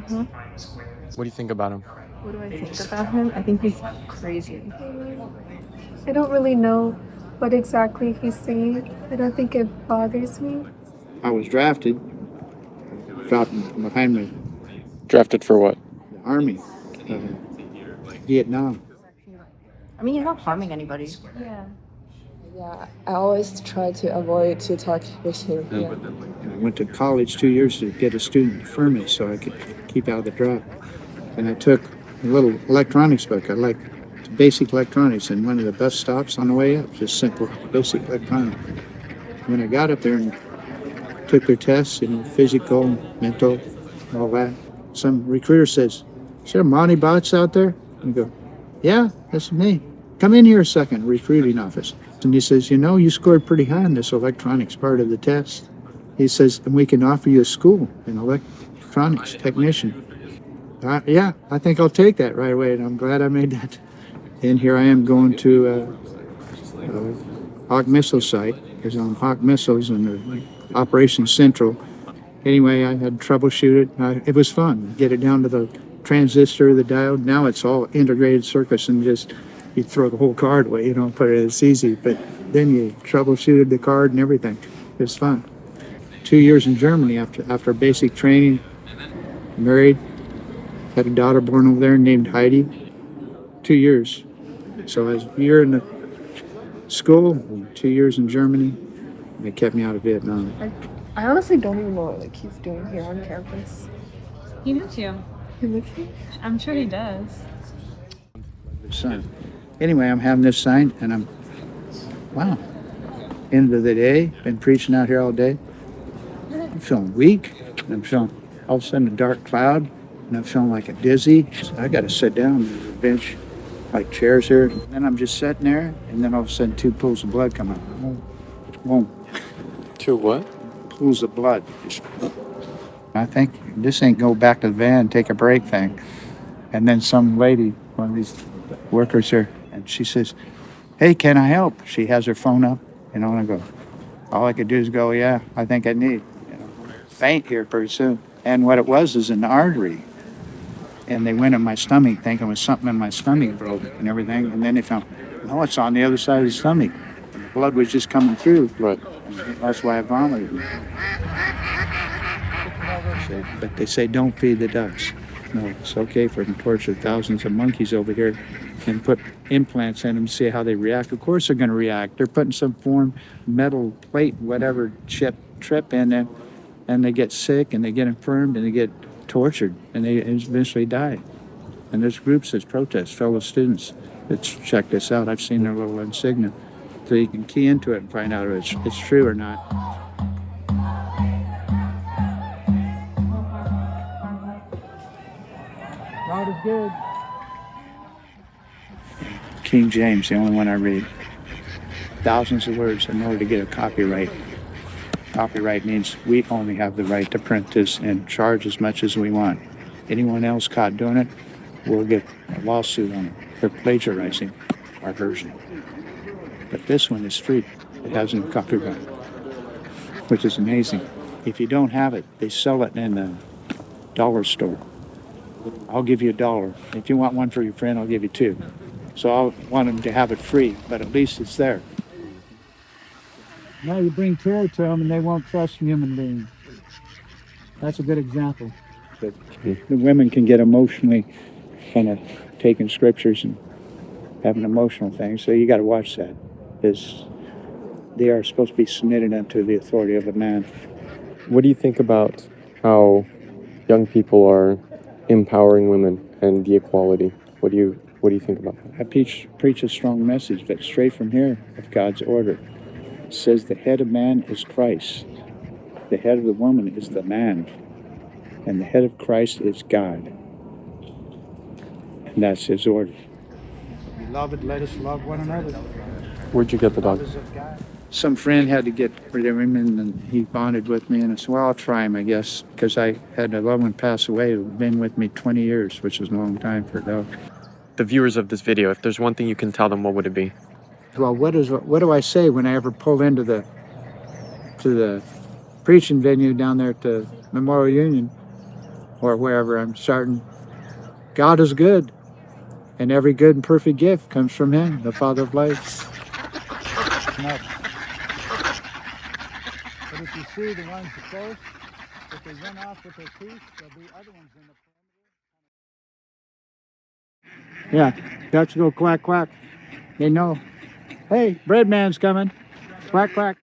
What do you think about him? What do I think about him? I think he's crazy. I don't really know what exactly he's saying. I don't think it bothers me. I was drafted, dropped behind the Drafted for what? Army, Vietnam. I mean, he's not harming anybody. Yeah, I always try to avoid to talk with him. Yeah. And I went to college 2 years to get a student to firm me so I could keep out of the draft. And I took a little electronics book. I like basic electronics, and one of the bus stops on the way up, just simple basic electronics. When I got up there and took their tests, physical, mental, all that, some recruiter says, "Is there Monte bots out there?" And I go, "Yeah, that's me. Come in here a second, recruiting office." And he says, "You scored pretty high on this electronics part of the test." He says, "And we can offer you a school, an electronics technician." Yeah, I think I'll take that right away, and I'm glad I made that. And here I am going to Hawk Missile Site, because I'm Hawk Missiles and the Operation Central. Anyway, I had to troubleshoot it. It was fun. Get it down to the transistor, the diode. Now it's all integrated circuits, and you throw the whole card away. You don't put it. It's easy, but then you troubleshooted the card and everything. It was fun. 2 years in Germany after basic training. Married, had a daughter born over there named Heidi. 2 years. So I was a year in the school, and 2 years in Germany. They kept me out of Vietnam. I honestly don't even know what he's doing here on campus. He knows you. He lives here? I'm sure he does. Son. Anyway, I'm having this sign, and wow. End of the day, been preaching out here all day. I'm feeling weak. I'm feeling all of a sudden a dark cloud, and I'm feeling like a dizzy. So I got to sit down. There's a bench, like chairs here. And then I'm just sitting there, and then all of a sudden 2 pools of blood come out. Boom. 2 what? Pools of blood. I think this ain't go back to the van and take a break thing. And then some lady, one of these workers here, and she says, "Hey, can I help?" She has her phone up, and I go, all I could do is go, "Yeah, I think I need, faint here pretty soon." And what it was is an artery. And they went in my stomach thinking it was something in my stomach broke and everything. And then they found, no, it's on the other side of the stomach. And the blood was just coming through. Right. And that's why I vomited. But they say don't feed the ducks. No, it's okay for them to torture thousands of monkeys over here and put implants in them to see how they react. Of course they're going to react. They're putting some form, metal plate, whatever, trip in them, and they get sick and they get infirmed and they get tortured and they eventually die. And there's groups that protest, fellow students that check this out. I've seen their little insignia. So you can key into it and find out if it's true or not. God is good. King James, the only one I read. Thousands of words in order to get a copyright. Copyright means we only have the right to print this and charge as much as we want. Anyone else caught doing it will get a lawsuit on it for plagiarizing our version. But this one is free. It has no copyright, which is amazing. If you don't have it, they sell it in the dollar store. I'll give you $1. If you want one for your friend, I'll give you 2. So I want them to have it free, but at least it's there. Now you bring terror to them and they won't trust human beings. That's a good example. But the women can get emotionally kind of taking scriptures and having emotional things. So you got to watch that. Because they are supposed to be submitted unto the authority of a man. What do you think about how young people are empowering women and the equality? What do you think about that? I preach a strong message, but straight from here of God's order. It says the head of man is Christ. The head of the woman is the man. And the head of Christ is God. And that's his order. Beloved, let us love one another. Where'd you get the dog? Some friend had to get rid of him, and he bonded with me, and I said, well, I'll try him, I guess, because I had a loved one pass away who'd been with me 20 years, which is a long time for a dog. The viewers of this video, if there's one thing you can tell them, what would it be? Well, what do I say when I ever pull into the preaching venue down there at the Memorial Union? or wherever I'm starting. God is good, and every good and perfect gift comes from Him, the Father of lights. No. But if you see the ones close, if they run off with their teeth, there'll be other ones in the. Yeah, ducks go quack quack. They know. Hey, bread man's coming. Quack quack.